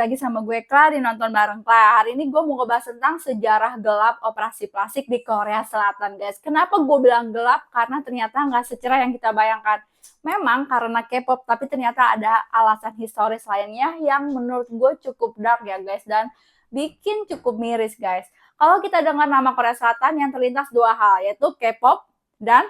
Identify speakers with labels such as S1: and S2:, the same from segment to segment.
S1: lagi sama gue Kla di Nonton Bareng Kla. Hari ini gue mau ngebahas tentang sejarah gelap operasi plastik di Korea Selatan, guys. Kenapa gue bilang gelap? Karena ternyata nggak secerah yang kita bayangkan. Memang karena K-pop, tapi ternyata ada alasan historis lainnya yang menurut gue cukup dark ya, guys. Dan bikin cukup miris, guys. Kalau kita dengar nama Korea Selatan yang terlintas dua hal, yaitu K-pop dan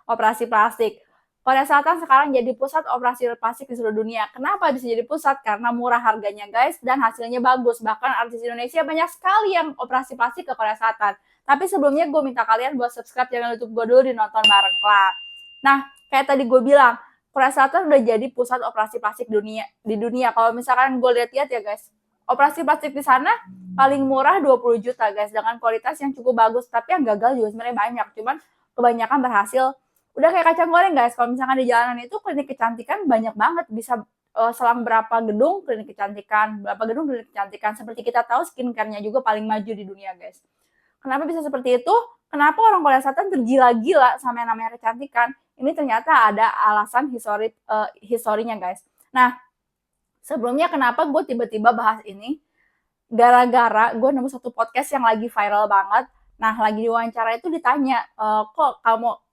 S1: operasi plastik. Korea Selatan sekarang jadi pusat operasi plastik di seluruh dunia. Kenapa bisa jadi pusat? Karena murah harganya, guys, dan hasilnya bagus. Bahkan artis Indonesia banyak sekali yang operasi plastik ke Korea Selatan. Tapi sebelumnya gue minta kalian buat subscribe channel YouTube gue dulu di Nonton Bareng Kla. Nah, kayak tadi gue bilang, Korea Selatan udah jadi pusat operasi plastik di dunia. Kalau misalkan gue lihat-lihat ya, guys, operasi plastik di sana paling murah 20 juta, guys, dengan kualitas yang cukup bagus. Tapi yang gagal juga sebenarnya banyak, cuman kebanyakan berhasil. Udah kayak kacang goreng, guys. Kalau misalkan di jalanan itu klinik kecantikan banyak banget, bisa selang berapa gedung klinik kecantikan, seperti kita tahu skincare-nya juga paling maju di dunia, guys. Kenapa bisa seperti itu? Kenapa orang Korea Selatan tergila-gila sama yang namanya kecantikan? Ini ternyata ada alasan historinya, guys. Nah, sebelumnya kenapa gue tiba-tiba bahas ini? Gara-gara gue nemu satu podcast yang lagi viral banget. Nah, lagi diwawancara itu ditanya, kok kamu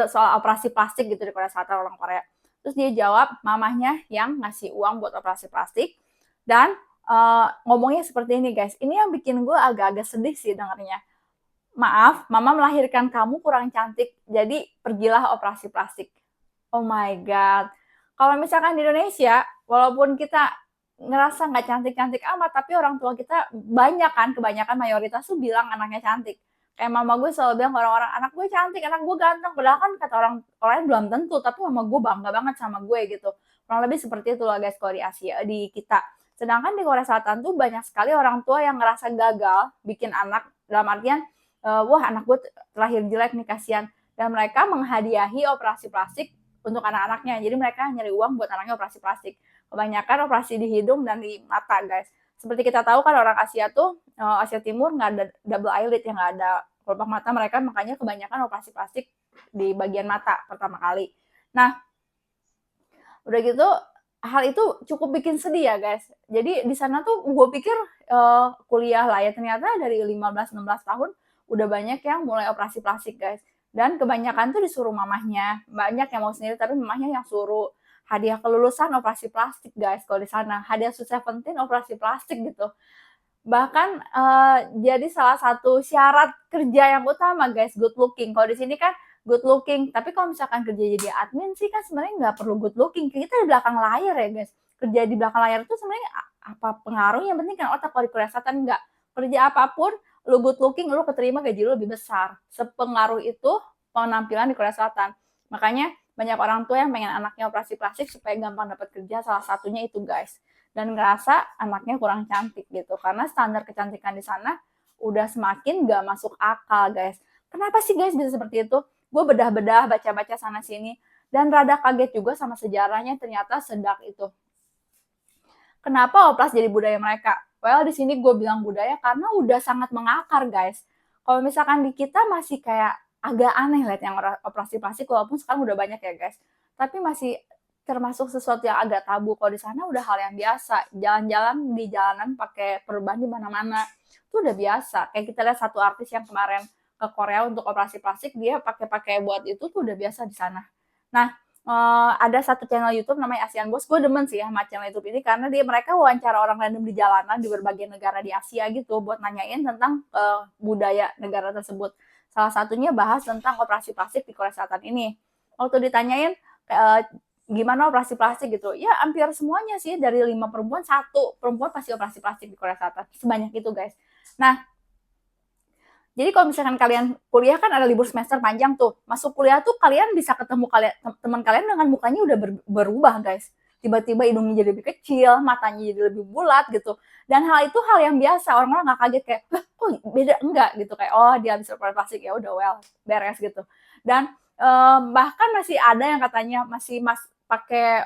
S1: soal operasi plastik gitu di Korea Selatan, orang Korea. Terus dia jawab, mamahnya yang ngasih uang buat operasi plastik. Dan ngomongnya seperti ini, guys. Ini yang bikin gue agak-agak sedih sih dengarnya. Maaf, mama melahirkan kamu kurang cantik, jadi pergilah operasi plastik. Oh my God. Kalau misalkan di Indonesia, walaupun kita ngerasa nggak cantik-cantik amat, tapi orang tua kita kebanyakan mayoritas tuh bilang anaknya cantik. Kayak mama gue selalu bilang ke orang-orang, anak gue cantik, anak gue ganteng. Padahal kan kata orang lain belum tentu, tapi mama gue bangga banget sama gue gitu. Kurang lebih seperti itu lah, guys, kalau di Asia, di kita. Sedangkan di Korea Selatan tuh banyak sekali orang tua yang ngerasa gagal bikin anak, dalam artian, wah anak gue terlahir jelek nih, kasihan. Dan mereka menghadiahi operasi plastik untuk anak-anaknya. Jadi mereka nyari uang buat anaknya operasi plastik. Kebanyakan operasi di hidung dan di mata, guys. Seperti kita tahu kan orang Asia tuh, Asia Timur nggak ada double eyelid, yang nggak ada kelopak mata mereka, makanya kebanyakan operasi plastik di bagian mata pertama kali. Nah, udah gitu, hal itu cukup bikin sedih ya, guys. Jadi di sana tuh gue pikir kuliah lah ya, ternyata dari 15-16 tahun udah banyak yang mulai operasi plastik, guys. Dan kebanyakan tuh disuruh mamahnya, banyak yang mau sendiri tapi mamahnya yang suruh. Hadiah kelulusan operasi plastik, guys, kalau di sana. Hadiah Sweet Seventeen operasi plastik gitu. Bahkan jadi salah satu syarat kerja yang utama, guys, good looking. Kalau di sini kan good looking, tapi kalau misalkan kerja jadi admin sih kan sebenarnya nggak perlu good looking. Kita di belakang layar ya, guys. Kerja di belakang layar itu sebenarnya apa pengaruhnya? Yang penting kan otak. Kalau di Korea Selatan nggak. Kerja apapun, lu good looking, lu keterima gaji lu lebih besar. Sepengaruh itu penampilan di Korea Selatan. Makanya banyak orang tua yang pengen anaknya operasi plastik supaya gampang dapat kerja, salah satunya itu, guys. Dan ngerasa anaknya kurang cantik gitu, karena standar kecantikan di sana udah semakin gak masuk akal, guys. Kenapa sih, guys, bisa seperti itu? Gue bedah-bedah, baca-baca sana-sini, dan rada kaget juga sama sejarahnya, ternyata sedak itu. Kenapa oplas jadi budaya mereka? Well, di sini gue bilang budaya karena udah sangat mengakar, guys. Kalau misalkan di kita masih kayak agak aneh lihat yang operasi plastik, walaupun sekarang udah banyak ya, guys. Tapi masih termasuk sesuatu yang agak tabu. Kalau di sana udah hal yang biasa. Jalan-jalan di jalanan pakai perban di mana-mana. Itu udah biasa. Kayak kita lihat satu artis yang kemarin ke Korea untuk operasi plastik, dia pakai buat itu tuh udah biasa di sana. Nah, ada satu channel YouTube namanya Asian Boss. Gue demen sih sama channel YouTube ini karena mereka wawancara orang random di jalanan di berbagai negara di Asia gitu buat nanyain tentang budaya negara tersebut. Salah satunya bahas tentang operasi plastik di Korea Selatan ini. Waktu ditanyain gimana operasi plastik gitu, ya hampir semuanya sih, dari 5 perempuan 1 perempuan pasti operasi plastik di Korea Selatan. Sebanyak itu, guys. Nah, jadi kalau misalkan kalian kuliah kan ada libur semester panjang tuh. Masuk kuliah tuh kalian bisa ketemu teman kalian dengan mukanya udah berubah, guys. Tiba-tiba hidungnya jadi lebih kecil, matanya jadi lebih bulat gitu. Dan hal itu hal yang biasa, orang-orang nggak kaget kayak, kok beda? Enggak gitu, kayak oh dia habis operasi plastik, ya udah well, beres gitu. Dan bahkan masih ada yang katanya masih pakai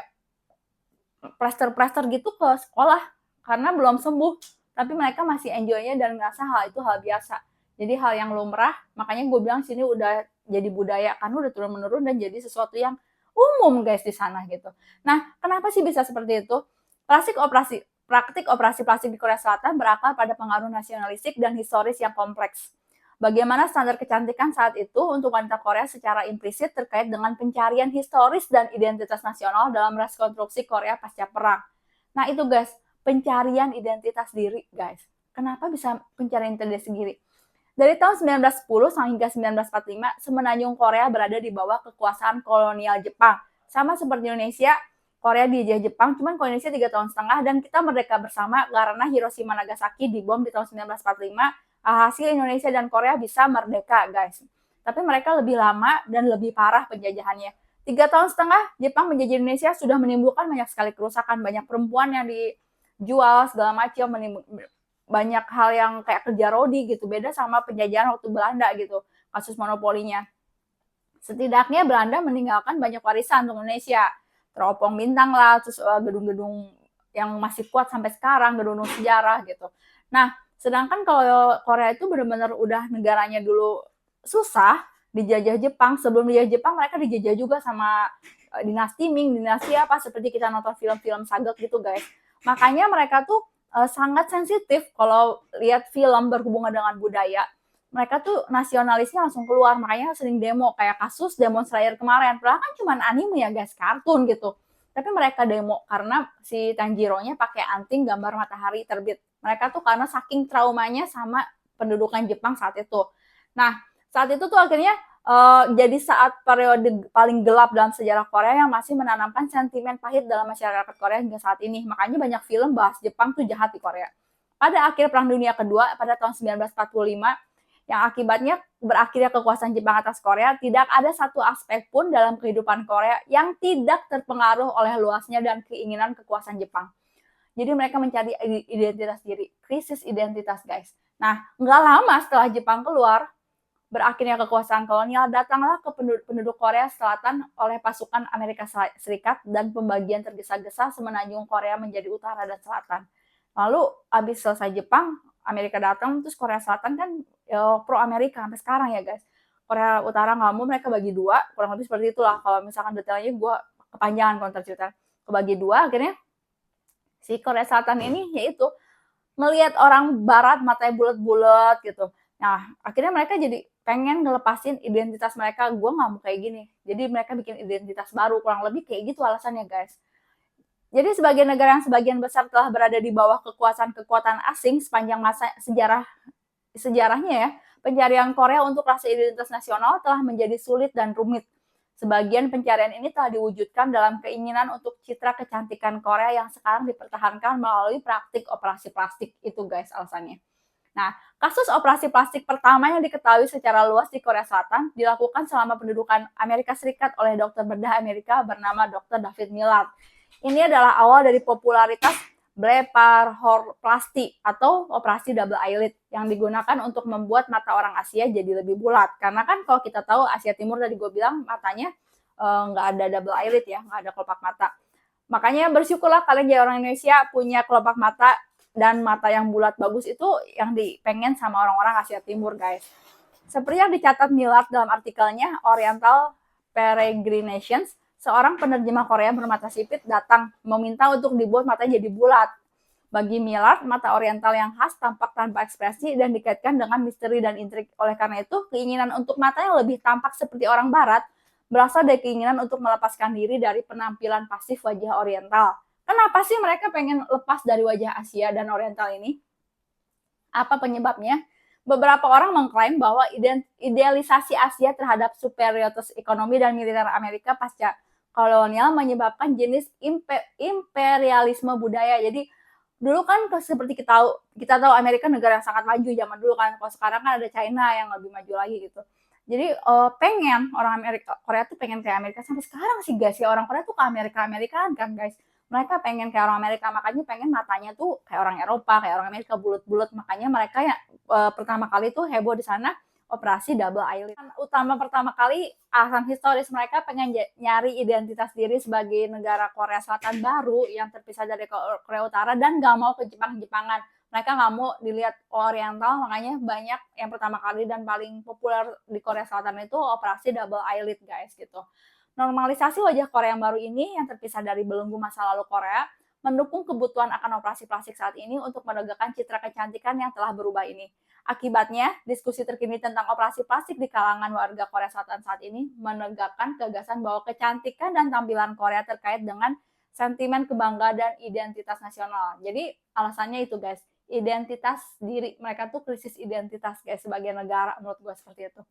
S1: plester-plester gitu ke sekolah karena belum sembuh, tapi mereka masih enjoy-nya dan ngerasa hal itu hal biasa. Jadi hal yang lumrah, makanya gue bilang sini udah jadi budaya karena udah turun-menurun dan jadi sesuatu yang umum, guys, di sana gitu. Nah, kenapa sih bisa seperti itu? Praktik operasi plastik di Korea Selatan berakar pada pengaruh nasionalistik dan historis yang kompleks. Bagaimana standar kecantikan saat itu untuk wanita Korea secara implisit terkait dengan pencarian historis dan identitas nasional dalam rekonstruksi Korea pasca perang. Nah itu guys, pencarian identitas diri guys. Kenapa bisa pencarian identitas diri? Dari tahun 1910 hingga 1945, semenanjung Korea berada di bawah kekuasaan kolonial Jepang. Sama seperti Indonesia, Korea dijajah Jepang, cuman Indonesia 3 tahun setengah dan kita merdeka bersama karena Hiroshima Nagasaki dibom di tahun 1945. Hasil Indonesia dan Korea bisa merdeka, guys. Tapi mereka lebih lama dan lebih parah penjajahannya. 3 tahun setengah Jepang menjajah Indonesia sudah menimbulkan banyak sekali kerusakan, banyak perempuan yang dijual segala macam, banyak hal yang kayak kerja rodi gitu, beda sama penjajahan waktu Belanda gitu, kasus monopolinya. Setidaknya Belanda meninggalkan banyak warisan untuk Indonesia, teropong bintang lah, terus gedung-gedung yang masih kuat sampai sekarang, gedung-gedung sejarah gitu. Nah, sedangkan kalau Korea itu benar-benar udah negaranya dulu susah, dijajah Jepang. Sebelum dijajah Jepang, mereka dijajah juga sama dinasti Ming, dinasti apa, seperti kita nonton film-film sagek gitu guys. Makanya mereka tuh sangat sensitif kalau lihat film berhubungan dengan budaya. Mereka tuh nasionalisnya langsung keluar, makanya sering demo kayak kasus Demon Slayer kemarin. Padahal kan cuma anime ya guys, kartun gitu. Tapi mereka demo karena si Tanjiro-nya pakai anting gambar matahari terbit. Mereka tuh karena saking traumanya sama pendudukan Jepang saat itu. Nah, saat itu tuh akhirnya jadi saat periode paling gelap dalam sejarah Korea yang masih menanamkan sentimen pahit dalam masyarakat Korea hingga saat ini. Makanya banyak film bahas Jepang tuh jahat di Korea. Pada akhir Perang Dunia Kedua pada tahun 1945, yang akibatnya berakhirnya kekuasaan Jepang atas Korea, tidak ada satu aspek pun dalam kehidupan Korea yang tidak terpengaruh oleh luasnya dan keinginan kekuasaan Jepang. Jadi mereka mencari identitas diri, krisis identitas guys. Nah, nggak lama setelah Jepang keluar, berakhirnya kekuasaan kolonial, datanglah ke penduduk Korea Selatan oleh pasukan Amerika Serikat dan pembagian tergesa-gesa semenanjung Korea menjadi utara dan selatan. Lalu habis selesai Jepang, Amerika datang, terus Korea Selatan kan pro Amerika sampai sekarang ya guys. Korea Utara nggak mau, mereka bagi dua, kurang lebih seperti itulah. Kalau misalkan detailnya gue kepanjangan kalau cerita. Kebagi dua, akhirnya si Korea Selatan ini yaitu melihat orang Barat matanya bulat-bulat gitu. Nah, akhirnya mereka jadi pengen ngelepasin identitas mereka. Gue nggak mau kayak gini. Jadi mereka bikin identitas baru, kurang lebih kayak gitu alasannya guys. Jadi sebagai negara yang sebagian besar telah berada di bawah kekuatan asing sepanjang masa sejarahnya ya, pencarian Korea untuk rasa identitas nasional telah menjadi sulit dan rumit. Sebagian pencarian ini telah diwujudkan dalam keinginan untuk citra kecantikan Korea yang sekarang dipertahankan melalui praktik operasi plastik. Itu guys alasannya. Nah, kasus operasi plastik pertama yang diketahui secara luas di Korea Selatan dilakukan selama pendudukan Amerika Serikat oleh dokter bedah Amerika bernama Dr. David Millard. Ini adalah awal dari popularitas blepharoplasty atau operasi double eyelid yang digunakan untuk membuat mata orang Asia jadi lebih bulat. Karena kan kalau kita tahu Asia Timur tadi gue bilang matanya nggak ada double eyelid ya, nggak ada kelopak mata. Makanya bersyukurlah kalian jadi orang Indonesia punya kelopak mata dan mata yang bulat bagus itu yang dipengen sama orang-orang Asia Timur guys. Seperti yang dicatat Millard dalam artikelnya Oriental Peregrinations, seorang penerjemah Korea bermata sipit datang meminta untuk dibuat matanya jadi bulat. Bagi Millard, mata oriental yang khas tampak tanpa ekspresi dan dikaitkan dengan misteri dan intrik. Oleh karena itu, keinginan untuk matanya lebih tampak seperti orang barat berasal dari keinginan untuk melepaskan diri dari penampilan pasif wajah oriental. Kenapa sih mereka pengen lepas dari wajah Asia dan Oriental ini? Apa penyebabnya? Beberapa orang mengklaim bahwa idealisasi Asia terhadap superioritas ekonomi dan militer Amerika pasca kolonial menyebabkan jenis imperialisme budaya. Jadi dulu kan seperti kita tahu Amerika negara yang sangat maju zaman dulu kan. Kalau sekarang kan ada China yang lebih maju lagi gitu. Jadi pengen orang Korea tuh pengen kayak Amerika sampai sekarang sih guys ya, orang Korea tuh ke Amerikaan kan guys. Mereka pengen kayak orang Amerika, makanya pengen matanya tuh kayak orang Eropa, kayak orang Amerika bulat-bulat. Makanya mereka ya pertama kali tuh heboh di sana operasi double eyelid. Utama pertama kali alasan historis mereka pengen nyari identitas diri sebagai negara Korea Selatan baru yang terpisah dari Korea Utara dan gak mau ke Jepang-Jepangan. Mereka gak mau dilihat Oriental, makanya banyak yang pertama kali dan paling populer di Korea Selatan itu operasi double eyelid guys gitu. Normalisasi wajah Korea yang baru ini yang terpisah dari belenggu masa lalu Korea mendukung kebutuhan akan operasi plastik saat ini untuk menegakkan citra kecantikan yang telah berubah ini. Akibatnya, diskusi terkini tentang operasi plastik di kalangan warga Korea Selatan saat ini menegakkan gagasan bahwa kecantikan dan tampilan Korea terkait dengan sentimen kebanggaan dan identitas nasional. Jadi alasannya itu guys, identitas diri. Mereka tuh krisis identitas guys sebagai negara, menurut gue seperti itu.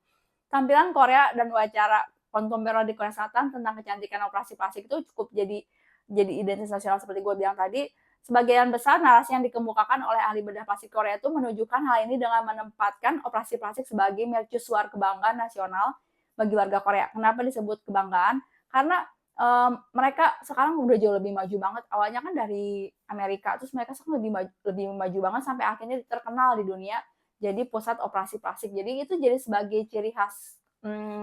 S1: Tampilan Korea dan wawancara kontemporer di Korea Selatan tentang kecantikan operasi plastik itu cukup jadi identitas nasional seperti gue bilang tadi. Sebagian besar narasi yang dikemukakan oleh ahli bedah plastik Korea itu menunjukkan hal ini dengan menempatkan operasi plastik sebagai mercusuar kebanggaan nasional bagi warga Korea. Kenapa disebut kebanggaan? Karena mereka sekarang udah jauh lebih maju banget. Awalnya kan dari Amerika, terus mereka sekarang lebih maju banget sampai akhirnya terkenal di dunia jadi pusat operasi plastik. Jadi itu jadi sebagai ciri khas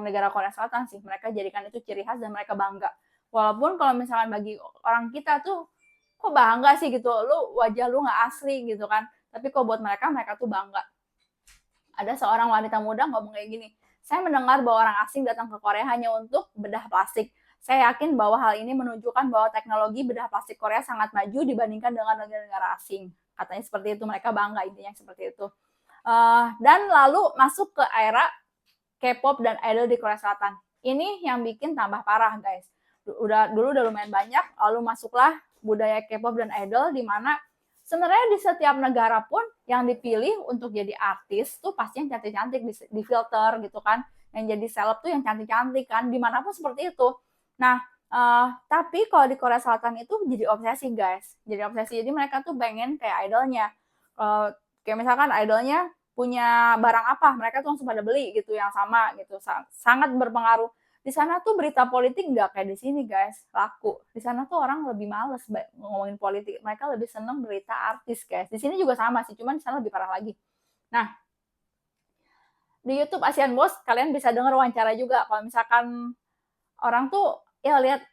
S1: negara Korea Selatan sih. Mereka jadikan itu ciri khas dan mereka bangga. Walaupun kalau misalkan bagi orang kita tuh kok bangga sih gitu, wajah lu nggak asli gitu kan. Tapi kok buat mereka tuh bangga. Ada seorang wanita muda ngomong kayak gini, saya mendengar bahwa orang asing datang ke Korea hanya untuk bedah plastik. Saya yakin bahwa hal ini menunjukkan bahwa teknologi bedah plastik Korea sangat maju dibandingkan dengan negara-negara asing. Katanya seperti itu, mereka bangga intinya seperti itu. Dan lalu masuk ke era K-pop dan idol di Korea Selatan. Ini yang bikin tambah parah guys. Dulu udah lumayan banyak, lalu masuklah budaya K-pop dan idol di mana sebenarnya di setiap negara pun yang dipilih untuk jadi artis tuh pasti yang cantik-cantik, di filter gitu kan. Yang jadi seleb tuh yang cantik-cantik kan, dimanapun seperti itu. Nah, tapi kalau di Korea Selatan itu jadi obsesi guys. Jadi obsesi, jadi mereka tuh pengen kayak idolnya. Kayak misalkan idolnya punya barang apa, mereka tuh langsung pada beli gitu yang sama gitu. Sangat berpengaruh. Di sana tuh berita politik nggak kayak di sini guys, laku. Di sana tuh orang lebih males ngomongin politik, mereka lebih seneng berita artis guys. Di sini juga sama sih, cuman di sana lebih parah lagi. Nah, di YouTube Asian Boss kalian bisa denger wawancara juga. Kalau misalkan orang tuh ya lihat,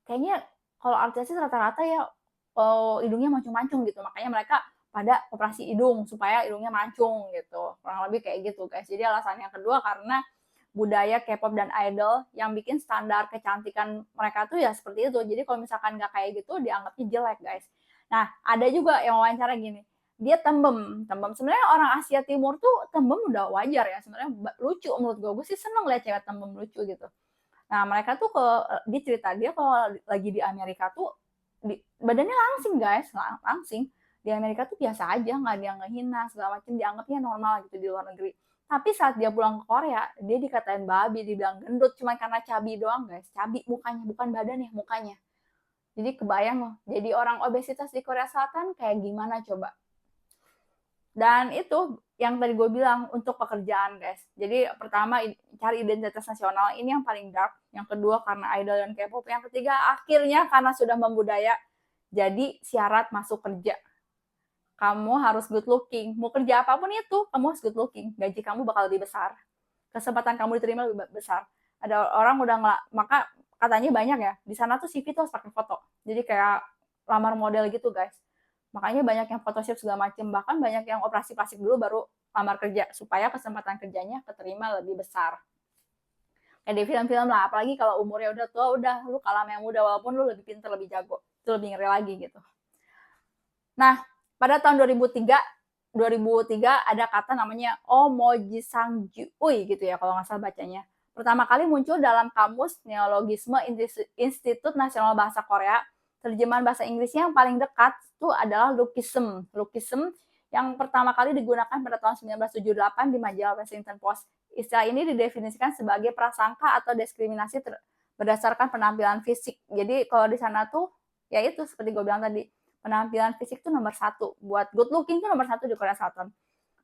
S1: kayaknya kalau artis rata-rata ya hidungnya mancung-mancung gitu, makanya mereka pada operasi hidung supaya hidungnya mancung gitu, kurang lebih kayak gitu guys. Jadi alasan yang kedua karena budaya K-pop dan idol yang bikin standar kecantikan mereka tuh ya seperti itu. Jadi kalau misalkan nggak kayak gitu dianggapnya jelek guys. Nah ada juga yang wawancara gini, dia tembem. Sebenarnya orang Asia Timur tuh tembem udah wajar ya, sebenarnya lucu menurut gue sih seneng lihat cewek tembem lucu gitu. Nah mereka tuh dia cerita dia kalau lagi di Amerika tuh badannya langsing guys, langsing. Di Amerika tuh biasa aja, nggak ada yang ngehina segala macam, dianggapnya normal gitu di luar negeri. Tapi saat dia pulang ke Korea, dia dikatain babi, dibilang gendut cuma karena cabi doang guys. Cabi mukanya, bukan badannya, mukanya. Jadi kebayang loh, jadi orang obesitas di Korea Selatan kayak gimana coba. Dan itu yang tadi gue bilang untuk pekerjaan guys. Jadi pertama cari identitas nasional, ini yang paling dark. Yang kedua karena idol dan K-pop. Yang ketiga akhirnya karena sudah membudaya, jadi syarat masuk kerja. Kamu harus good looking. Mau kerja apapun itu, kamu harus good looking. Gaji kamu bakal lebih besar. Kesempatan kamu diterima lebih besar. Ada orang udah maka katanya banyak ya. Di sana tuh CV tuh harus pakai foto. Jadi kayak lamar model gitu guys. Makanya banyak yang Photoshop segala macem. Bahkan banyak yang operasi plastik dulu baru lamar kerja. Supaya kesempatan kerjanya keterima lebih besar. Kayak di film-film lah. Apalagi kalau umurnya udah tua, udah lu kalah sama yang muda. Walaupun lu lebih pintar, lebih jago. Itu lebih ngeri lagi gitu. Nah, pada tahun 2003 ada kata namanya Omojisangjuui gitu ya kalau nggak salah bacanya. Pertama kali muncul dalam kamus Neologisme Institut Nasional Bahasa Korea. Terjemahan bahasa Inggrisnya yang paling dekat itu adalah Lookism. Lookism yang pertama kali digunakan pada tahun 1978 di majalah Washington Post. Istilah ini didefinisikan sebagai prasangka atau diskriminasi berdasarkan penampilan fisik. Jadi kalau di sana tuh ya itu seperti gue bilang tadi, penampilan fisik tuh nomor satu. Buat good looking tuh nomor satu di Korea Selatan.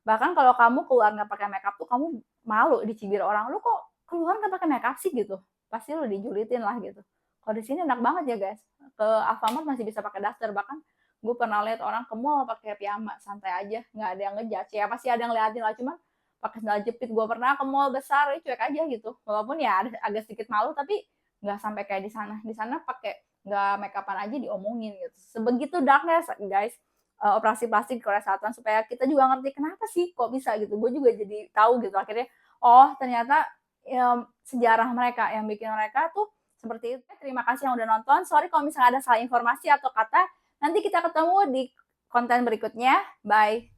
S1: Bahkan kalau kamu keluar nggak pakai makeup tuh kamu malu dicibir orang. Lu kok keluar nggak pakai makeup sih gitu? Pasti lu dijulitin lah gitu. Kalau di sini enak banget ya guys. Ke Alfamart masih bisa pakai daster. Bahkan gue pernah lihat orang ke mall pakai piyama, santai aja, nggak ada yang ngejudge. Ya pasti ada yang liatin lah, cuman pakai sandal jepit. Gue pernah ke mall besar, cuek aja gitu. Walaupun ya agak sedikit malu, tapi nggak sampai kayak di sana. Di sana pakai nggak make upan aja diomongin gitu. Sebegitu darknya guys operasi plastik di Korea Selatan, supaya kita juga ngerti kenapa sih kok bisa gitu. Gue juga jadi tahu gitu akhirnya, oh ternyata sejarah mereka yang bikin mereka tuh Seperti itu. Terima kasih yang udah nonton. Sorry kalau misalnya ada salah informasi atau kata. Nanti kita ketemu di konten berikutnya. Bye.